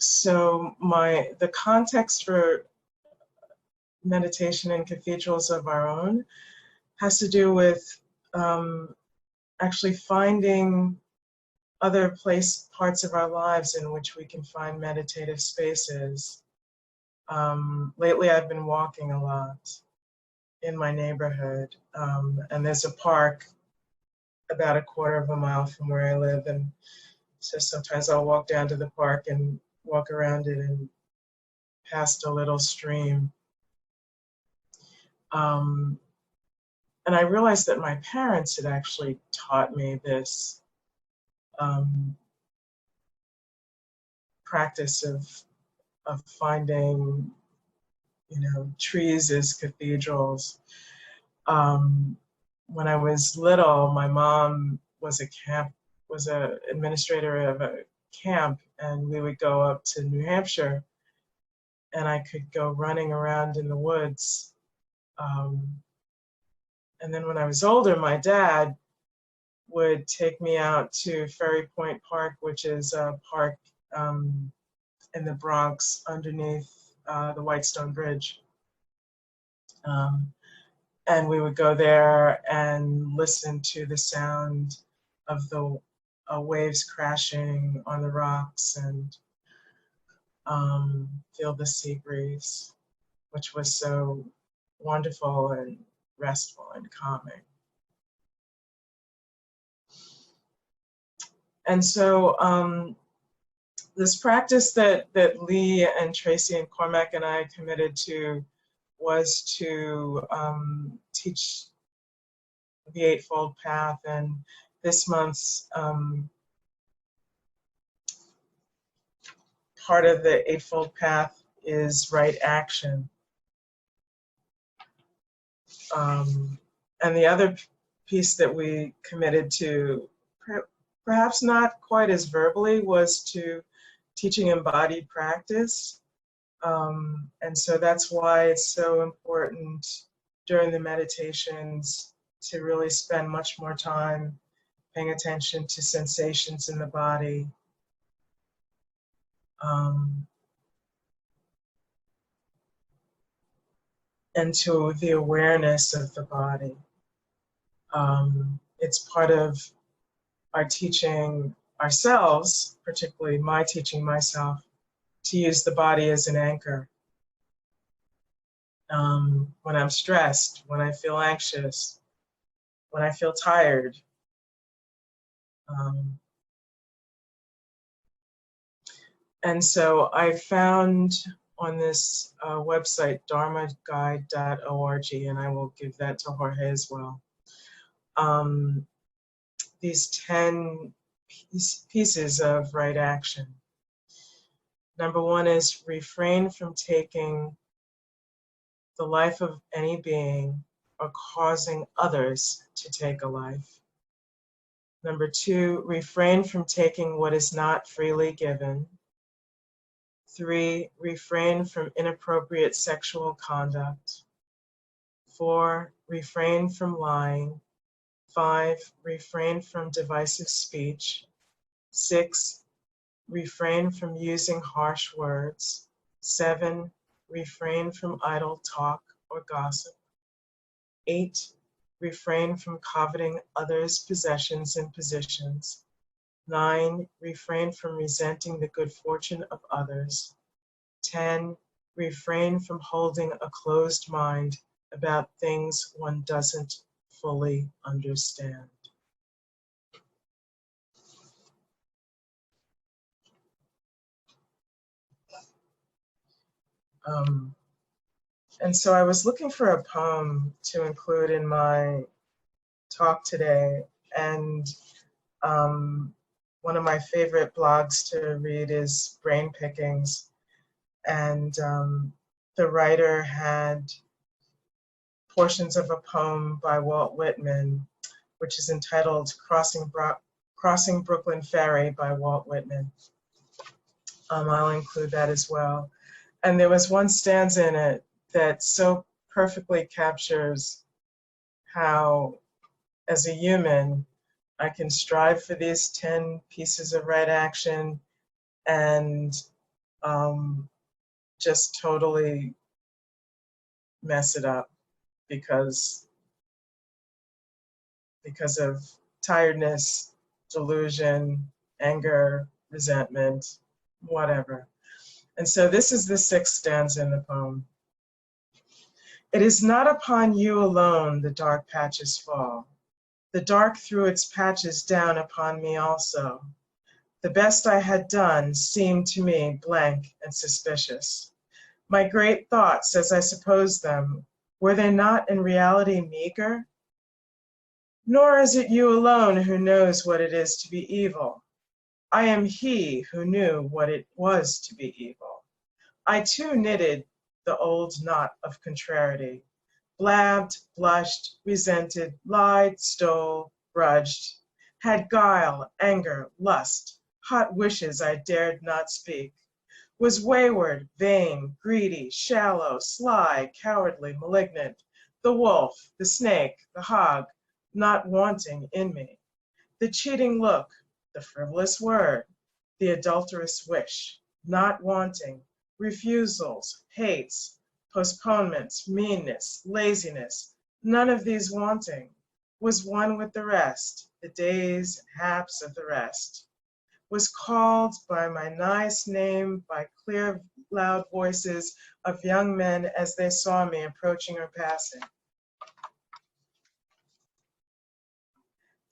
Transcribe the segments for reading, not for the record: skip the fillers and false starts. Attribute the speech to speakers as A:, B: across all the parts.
A: So the context for meditation in cathedrals of our own has to do with actually finding other parts of our lives in which we can find meditative spaces. Lately I've been walking a lot in my neighborhood, and there's a park about a quarter of a mile from where I live, and so sometimes I'll walk down to the park and walk around it and past a little stream. And I realized that my parents had actually taught me this practice of finding, trees as cathedrals. When I was little, my mom was an administrator of a camp, and we would go up to New Hampshire, and I could go running around in the woods. And then when I was older, my dad would take me out to Ferry Point Park, which is a park in the Bronx underneath the Whitestone Bridge. And we would go there and listen to the sound of the waves crashing on the rocks and feel the sea breeze, which was so wonderful and restful and calming. And so this practice that Lee and Tracy and Cormac and I committed to was to teach the Eightfold Path, and this month's part of the Eightfold Path is right action. And the other piece that we committed to, perhaps not quite as verbally, was to teaching embodied practice. And so that's why it's so important during the meditations to really spend much more time paying attention to sensations in the body. And to the awareness of the body. It's part of our teaching ourselves, particularly my teaching myself, to use the body as an anchor. When I'm stressed, when I feel anxious, when I feel tired. And so I found on this website, dharmaguide.org, and I will give that to Jorge as well, these 10 pieces of right action. Number 1 is refrain from taking the life of any being or causing others to take a life. Number 2, refrain from taking what is not freely given. 3, refrain from inappropriate sexual conduct. 4, refrain from lying. 5, refrain from divisive speech. 6, refrain from using harsh words. 7, refrain from idle talk or gossip. 8, refrain from coveting others' possessions and positions. 9, refrain from resenting the good fortune of others. 10, refrain from holding a closed mind about things one doesn't fully understand. And so I was looking for a poem to include in my talk today, and one of my favorite blogs to read is Brain Pickings, and the writer had portions of a poem by Walt Whitman, which is entitled Crossing Brooklyn Ferry by Walt Whitman. I'll include that as well. And there was one stanza in it that so perfectly captures how, as a human, I can strive for these 10 pieces of right action and just totally mess it up because of tiredness, delusion, anger, resentment, whatever. And so this is the 6th stanza in the poem. It is not upon you alone the dark patches fall. The dark threw its patches down upon me also. The best I had done seemed to me blank and suspicious. My great thoughts, as I supposed them, were they not in reality meager? Nor is it you alone who knows what it is to be evil. I am he who knew what it was to be evil. I too knitted the old knot of contrariety, blabbed, blushed, resented, lied, stole, grudged, had guile, anger, lust, hot wishes I dared not speak, was wayward, vain, greedy, shallow, sly, cowardly, malignant, the wolf, the snake, the hog, not wanting in me, the cheating look, the frivolous word, the adulterous wish, not wanting, refusals, hates, postponements, meanness, laziness, none of these wanting, was one with the rest, the days and haps of the rest, was called by my nice name by clear, loud voices of young men as they saw me approaching or passing.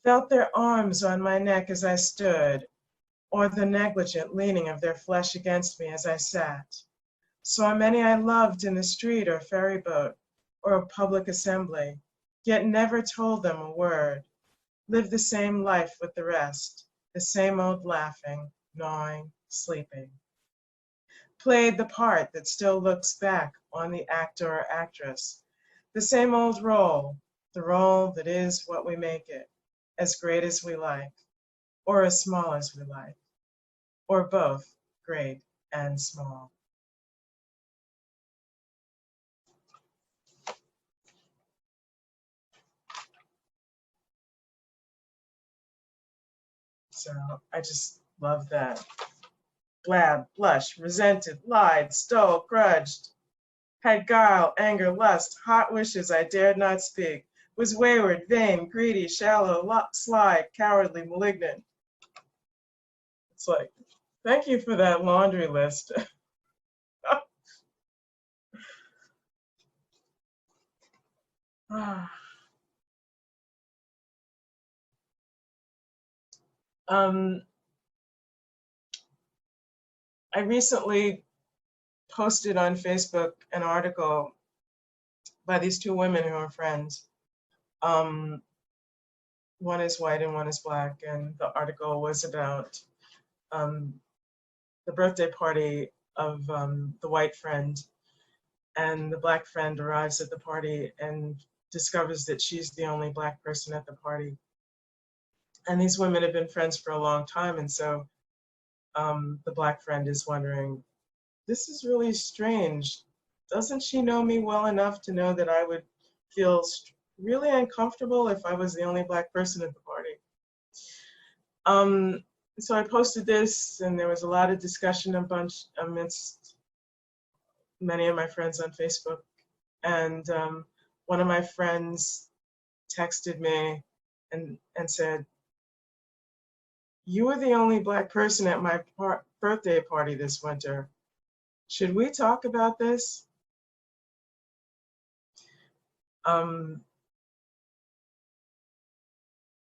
A: Felt their arms on my neck as I stood, or the negligent leaning of their flesh against me as I sat. Saw many I loved in the street or ferry boat, or a public assembly, yet never told them a word. Lived the same life with the rest, the same old laughing, gnawing, sleeping. Played the part that still looks back on the actor or actress, the same old role, the role that is what we make it, as great as we like, or as small as we like, or both great and small. So I just love that. Blab, blushed, resented, lied, stole, grudged, had guile, anger, lust, hot wishes I dared not speak, was wayward, vain, greedy, shallow, sly, cowardly, malignant. It's like, thank you for that laundry list. I recently posted on Facebook an article by these 2 women who are friends. One is white and one is black, and the article was about the birthday party of the white friend, and the black friend arrives at the party and discovers that she's the only black person at the party. And these women have been friends for a long time, and so the black friend is wondering, this is really strange. Doesn't she know me well enough to know that I would feel really uncomfortable if I was the only black person at the party? So I posted this, and there was a lot of discussion amidst many of my friends on Facebook. And one of my friends texted me and said, "You were the only black person at my birthday party this winter. Should we talk about this?" And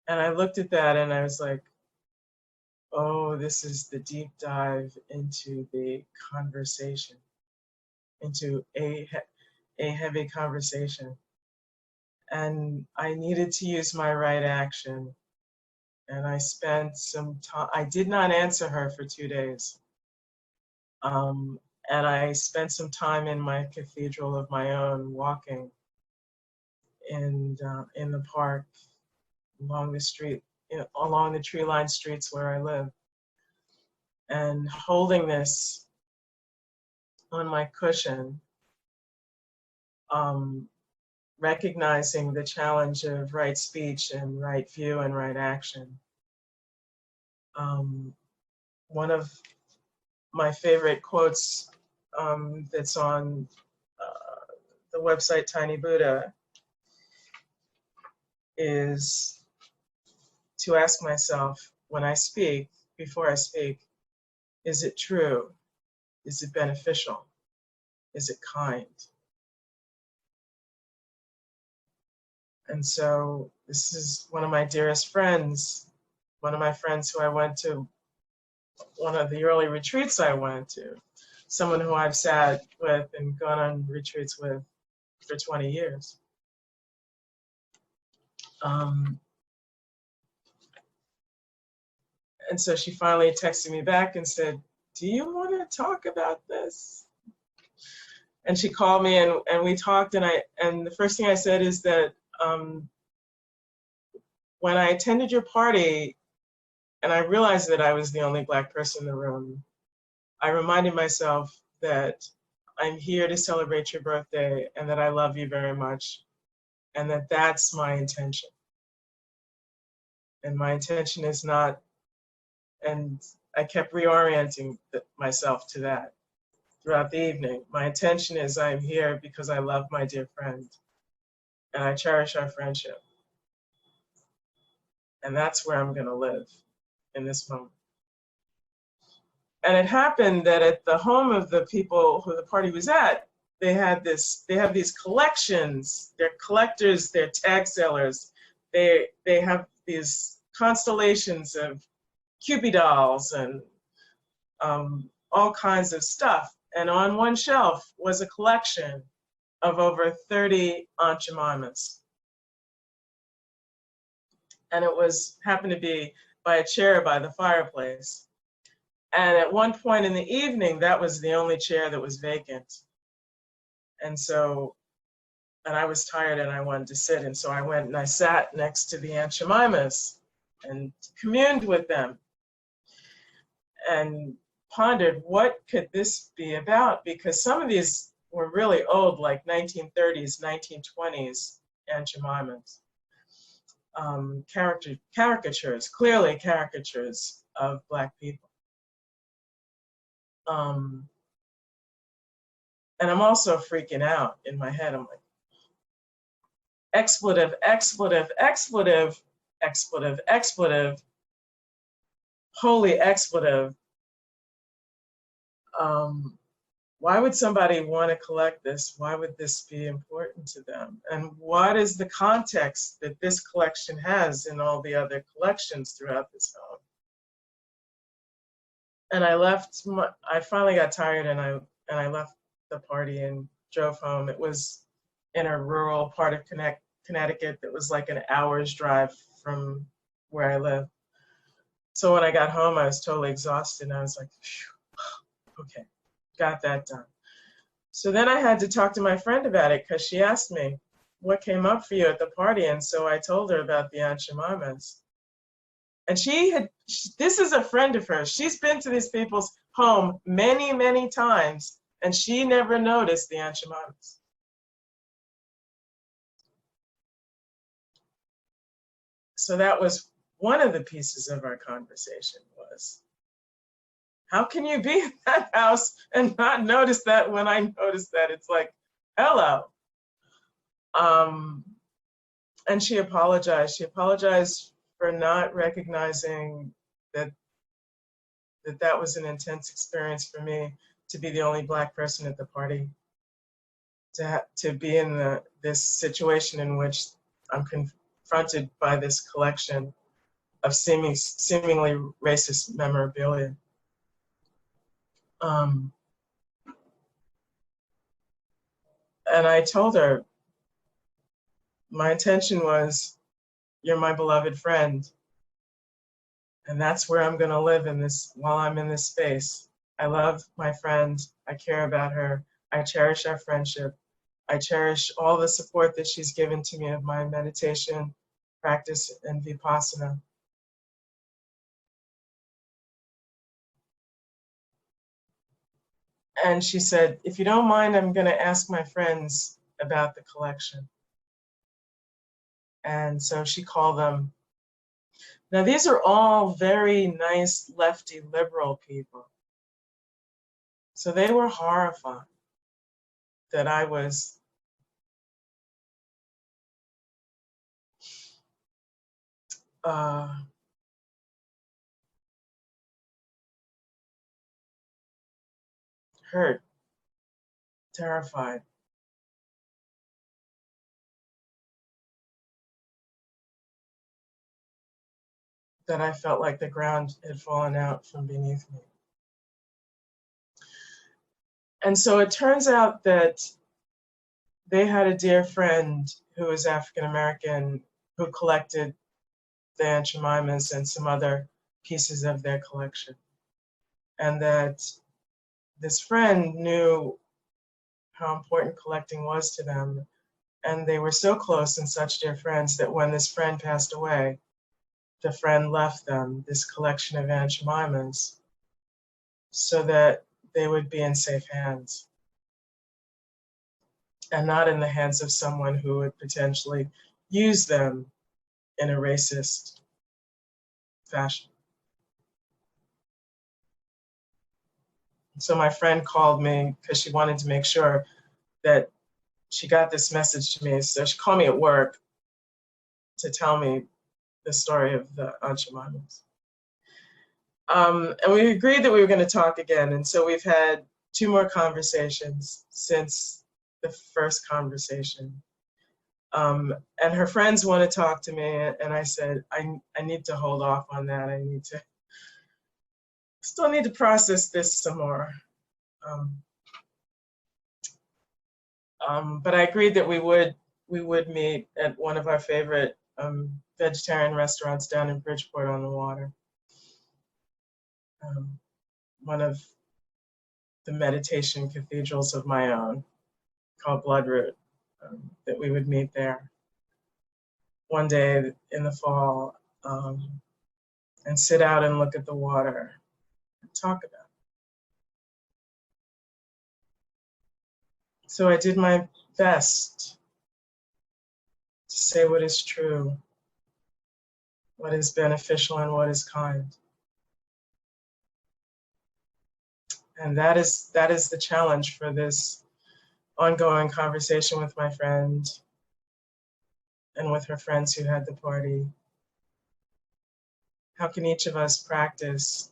A: I looked at that and I was like, oh, this is the deep dive into the conversation, into a heavy conversation. And I needed to use my right action. And I spent some time, I did not answer her for 2 days. And I spent some time in my cathedral of my own, walking in the park, along the street, along the tree-lined streets where I live, and holding this on my cushion, recognizing the challenge of right speech and right view and right action. One of my favorite quotes that's on the website Tiny Buddha is to ask myself when I speak, before I speak, is it true? Is it beneficial? Is it kind? And so this is one of my dearest friends, one of my friends who I went to one of the early retreats I went to, someone who I've sat with and gone on retreats with for 20 years. And so she finally texted me back and said, do you want to talk about this? And she called me and we talked, and the first thing I said is that when I attended your party and I realized that I was the only Black person in the room, I reminded myself that I'm here to celebrate your birthday and that I love you very much and that that's my intention. And my intention is not, and I kept reorienting myself to that throughout the evening. My intention is I'm here because I love my dear friend and I cherish our friendship. And that's where I'm gonna live in this moment. And it happened that at the home of the people who the party was at, they have these collections. They're collectors, they're tag sellers. They have these constellations of Cupid dolls and all kinds of stuff. And on one shelf was a collection of over 30 Aunt Jemimas. And it happened to be by a chair by the fireplace. And at one point in the evening, that was the only chair that was vacant. And I was tired and I wanted to sit. And so I went and I sat next to the Aunt Jemimas and communed with them and pondered what could this be about? Because some of these were really old, like 1930s, 1920s Aunt Jemimas. Caricatures, clearly caricatures of Black people. And I'm also freaking out in my head. I'm like, expletive, expletive, expletive, expletive, expletive, holy expletive. Why would somebody want to collect this? Why would this be important to them? And what is the context that this collection has in all the other collections throughout this home? And I finally got tired and I left the party and drove home. It was in a rural part of Connecticut that was like an hour's drive from where I live. So when I got home, I was totally exhausted and I was like, okay, got that done. So then I had to talk to my friend about it because she asked me, what came up for you at the party? And so I told her about the Aunt Jemimas. And this is a friend of hers. She's been to these people's home many, many times, and she never noticed the Aunt Jemimas. So that was one of the pieces of our conversation was, how can you be in that house and not notice that when I noticed that? It's like, hello. And she apologized. She apologized for not recognizing that was an intense experience for me, to be the only Black person at the party, to be in this situation in which I'm confronted by this collection of seemingly racist memorabilia. And I told her, my intention was, you're my beloved friend. And that's where I'm gonna live while I'm in this space. I love my friend, I care about her, I cherish our friendship. I cherish all the support that she's given to me of my meditation practice and Vipassana. And she said, if you don't mind, I'm gonna ask my friends about the collection. And so she called them. Now these are all very nice, lefty, liberal people. So they were horrified that I was hurt, terrified. That I felt like the ground had fallen out from beneath me. And so it turns out that they had a dear friend who was African American who collected the Aunt Jemimas and some other pieces of their collection. And that this friend knew how important collecting was to them. And they were so close and such dear friends that when this friend passed away, the friend left them this collection of Aunt Jemimas so that they would be in safe hands and not in the hands of someone who would potentially use them in a racist fashion. So my friend called me because she wanted to make sure that she got this message to me. So she called me at work to tell me the story of the Aunt Jemimas. And we agreed that we were going to talk again. And so we've had 2 more conversations since the first conversation. And her friends want to talk to me. And I said, I need to hold off on that. I still need to process this some more. But I agreed that we would meet at one of our favorite vegetarian restaurants down in Bridgeport on the Water. One of the meditation cathedrals of my own, called Bloodroot, that we would meet there one day in the fall and sit out and look at the water and talk about it. So I did my best to say what is true, what is beneficial, and what is kind. And that is the challenge for this ongoing conversation with my friend and with her friends who had the party. How can each of us practice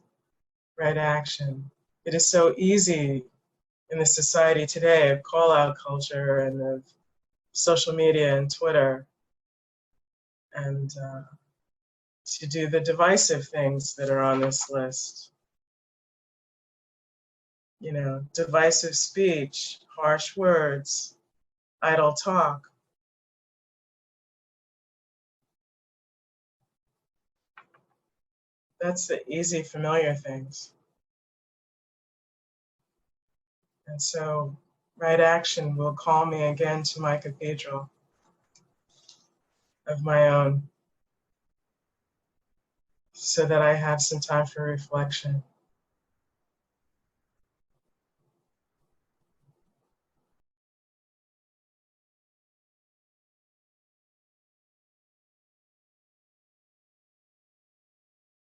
A: right action? It is so easy in the society today of call-out culture and of social media and Twitter, and to do the divisive things that are on this list. You know, divisive speech, harsh words, idle talk. That's the easy, familiar things. And so right action will call me again to my cathedral of my own so that I have some time for reflection.